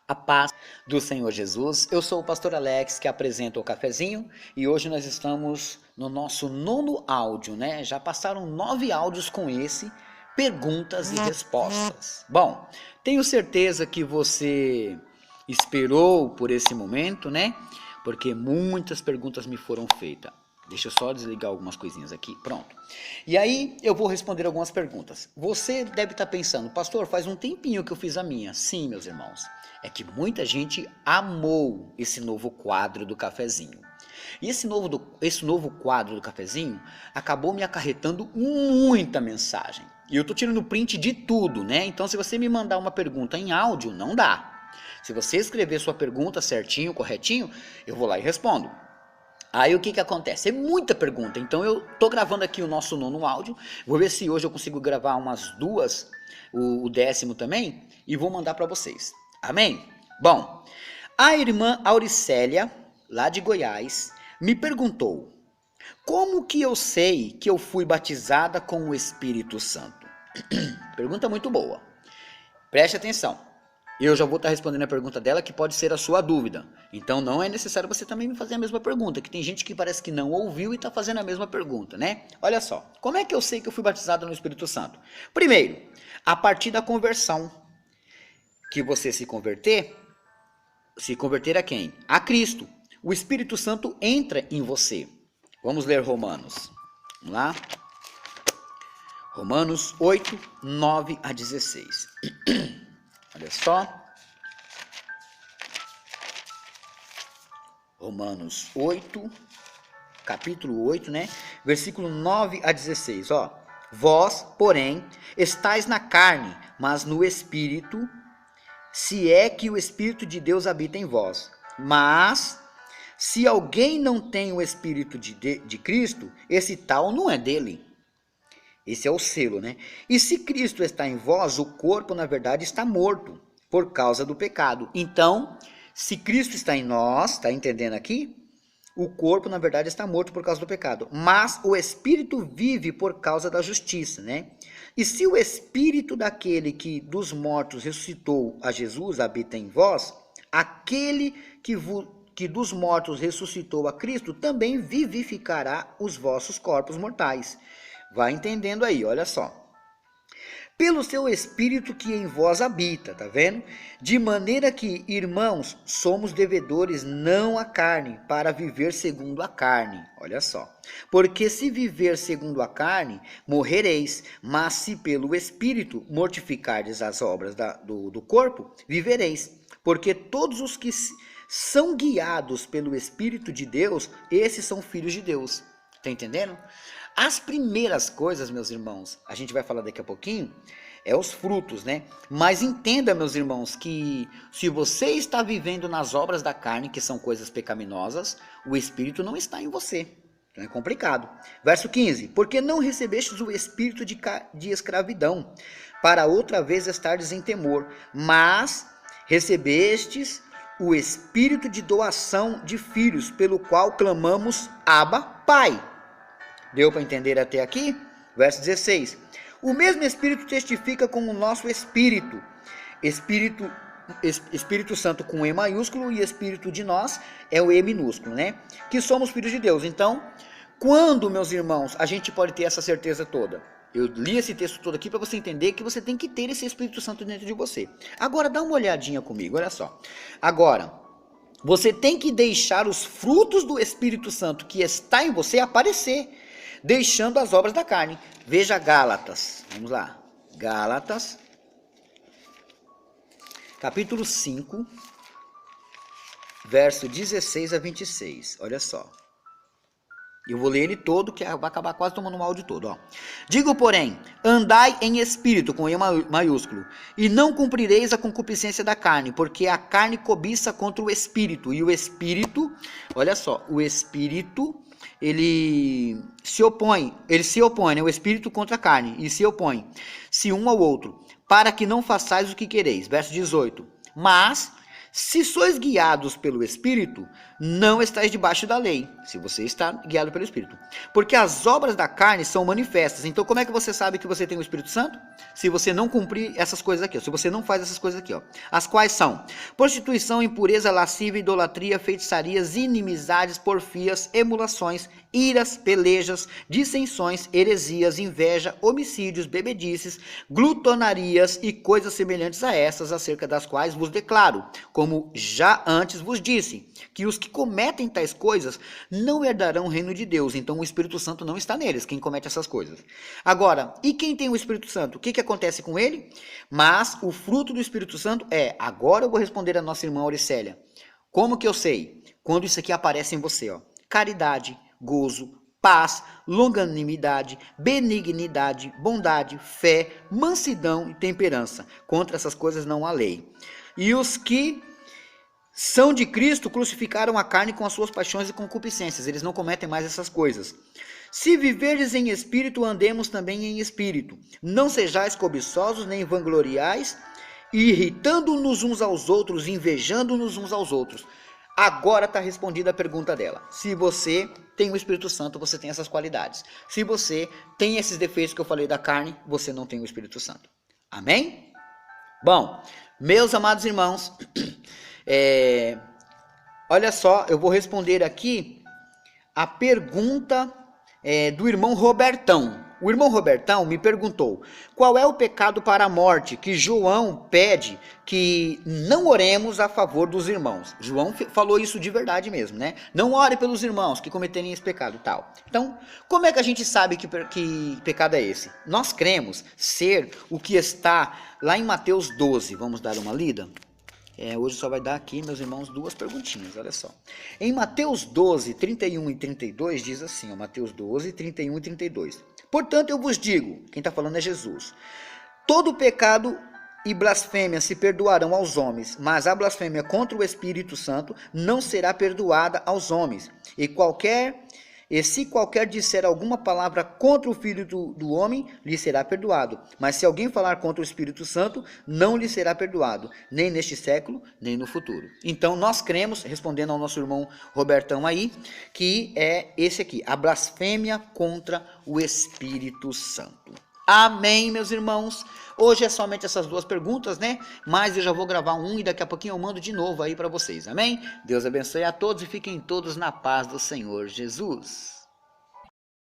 A paz do Senhor Jesus. Eu sou o pastor Alex, que apresenta o cafezinho, e hoje nós estamos no nosso 9º áudio, né? Já passaram 9 áudios com esse, perguntas e respostas. Bom, tenho certeza que você esperou por esse momento, né? Porque muitas perguntas me foram feitas. Deixa eu só desligar algumas coisinhas aqui, pronto. E aí eu vou responder algumas perguntas. Você deve estar pensando, pastor, faz um tempinho que eu fiz a minha. Sim, meus irmãos, é que muita gente amou esse novo quadro do cafezinho. E esse novo quadro do cafezinho acabou me acarretando muita mensagem. E eu estou tirando print de tudo, né? Então se você me mandar uma pergunta em áudio, não dá. Se você escrever sua pergunta certinho, corretinho, eu vou lá e respondo. Aí o que acontece? É muita pergunta, então eu tô gravando aqui o nosso 9º áudio, vou ver se hoje eu consigo gravar umas 2, o 10º também, e vou mandar para vocês. Amém? Bom, a irmã Auricélia, lá de Goiás, me perguntou, como que eu sei que eu fui batizada com o Espírito Santo? Pergunta muito boa, preste atenção. Eu já vou estar respondendo a pergunta dela, que pode ser a sua dúvida. Então não é necessário você também me fazer a mesma pergunta, que tem gente que parece que não ouviu e está fazendo a mesma pergunta, né? Olha só, como é que eu sei que eu fui batizado no Espírito Santo? Primeiro, a partir da conversão, que você se converter a quem? A Cristo. O Espírito Santo entra em você. Vamos ler Romanos. Vamos lá. Romanos 8, 9 a 16. Olha só, Romanos 8, capítulo 8, né? Versículo 9 a 16, ó. Vós, porém, estáis na carne, mas no Espírito, se é que o Espírito de Deus habita em vós. Mas, se alguém não tem o Espírito de Cristo, esse tal não é dele. Esse é o selo, né? E se Cristo está em vós, o corpo, na verdade, está morto por causa do pecado. Então, se Cristo está em nós, está entendendo aqui? O corpo, na verdade, está morto por causa do pecado. Mas o Espírito vive por causa da justiça, né? E se o Espírito daquele que dos mortos ressuscitou a Jesus habita em vós, aquele que dos mortos ressuscitou a Cristo também vivificará os vossos corpos mortais. Vai entendendo aí, olha só. Pelo seu Espírito que em vós habita, tá vendo? De maneira que, irmãos, somos devedores não à carne, para viver segundo a carne. Olha só. Porque se viver segundo a carne, morrereis. Mas se pelo Espírito mortificardes as obras do corpo, vivereis. Porque todos os que são guiados pelo Espírito de Deus, esses são filhos de Deus. Tá entendendo? As primeiras coisas, meus irmãos, a gente vai falar daqui a pouquinho, é os frutos, né? Mas entenda, meus irmãos, que se você está vivendo nas obras da carne, que são coisas pecaminosas, o Espírito não está em você. Então é complicado. Verso 15. Porque não recebestes o espírito de escravidão, para outra vez estardes em temor, mas recebestes o espírito de doação de filhos, pelo qual clamamos, Abba, Pai. Deu para entender até aqui? Verso 16. O mesmo Espírito testifica com o nosso Espírito. Espírito Santo com E maiúsculo e Espírito de nós é o E minúsculo, né? Que somos filhos de Deus. Então, quando, meus irmãos, a gente pode ter essa certeza toda? Eu li esse texto todo aqui para você entender que você tem que ter esse Espírito Santo dentro de você. Agora, dá uma olhadinha comigo, olha só. Agora, você tem que deixar os frutos do Espírito Santo que está em você aparecer, deixando as obras da carne. Veja Gálatas, vamos lá, Gálatas, capítulo 5, verso 16 a 26, olha só. Eu vou ler ele todo, que vai acabar quase tomando um áudio todo, ó. Digo, porém, andai em espírito, com E maiúsculo, e não cumprireis a concupiscência da carne, porque a carne cobiça contra o espírito, e o espírito, olha só, o espírito, ele se opõe, né, o espírito contra a carne, e se opõe, se um ao outro, para que não façais o que quereis. Verso 18, mas Se sois guiados pelo Espírito, não estáis debaixo da lei, se você está guiado pelo Espírito. Porque as obras da carne são manifestas. Então, como é que você sabe que você tem o Espírito Santo? Se você não cumprir essas coisas aqui, ó. Se você não faz essas coisas aqui, ó. As quais são prostituição, impureza, lascívia, idolatria, feitiçarias, inimizades, porfias, emulações, iras, pelejas, dissensões, heresias, inveja, homicídios, bebedices, glutonarias e coisas semelhantes a essas, acerca das quais vos declaro, como já antes vos disse, que os que cometem tais coisas não herdarão o reino de Deus. Então o Espírito Santo não está neles, quem comete essas coisas. Agora, e quem tem o Espírito Santo? O que acontece com ele? Mas o fruto do Espírito Santo é, agora eu vou responder a nossa irmã Auricélia. Como que eu sei? Quando isso aqui aparece em você, ó. Caridade, gozo, paz, longanimidade, benignidade, bondade, fé, mansidão e temperança. Contra essas coisas não há lei. E os que são de Cristo crucificaram a carne com as suas paixões e concupiscências. Eles não cometem mais essas coisas. Se viverdes em espírito, andemos também em espírito. Não sejais cobiçosos, nem vangloriais, irritando-nos uns aos outros, invejando-nos uns aos outros. Agora está respondida a pergunta dela. Se você tem o Espírito Santo, você tem essas qualidades. Se você tem esses defeitos que eu falei da carne, você não tem o Espírito Santo. Amém? Bom, meus amados irmãos, olha só, eu vou responder aqui a pergunta do irmão Robertão. O irmão Robertão me perguntou, qual é o pecado para a morte que João pede que não oremos a favor dos irmãos? João falou isso de verdade mesmo, né? Não ore pelos irmãos que cometerem esse pecado e tal. Então, como é que a gente sabe que pecado é esse? Nós cremos ser o que está lá em Mateus 12. Vamos dar uma lida? Hoje só vai dar aqui, meus irmãos, duas perguntinhas, olha só. Em Mateus 12, 31 e 32, diz assim, ó, Mateus 12, 31 e 32. Portanto, eu vos digo, quem está falando é Jesus, todo pecado e blasfêmia se perdoarão aos homens, mas a blasfêmia contra o Espírito Santo não será perdoada aos homens. E se qualquer disser alguma palavra contra o Filho do homem, lhe será perdoado. Mas se alguém falar contra o Espírito Santo, não lhe será perdoado, nem neste século, nem no futuro. Então, nós cremos, respondendo ao nosso irmão Robertão aí, que é esse aqui, a blasfêmia contra o Espírito Santo. Amém, meus irmãos? Hoje é somente essas duas perguntas, né? Mas eu já vou gravar um e daqui a pouquinho eu mando de novo aí para vocês, amém? Deus abençoe a todos e fiquem todos na paz do Senhor Jesus.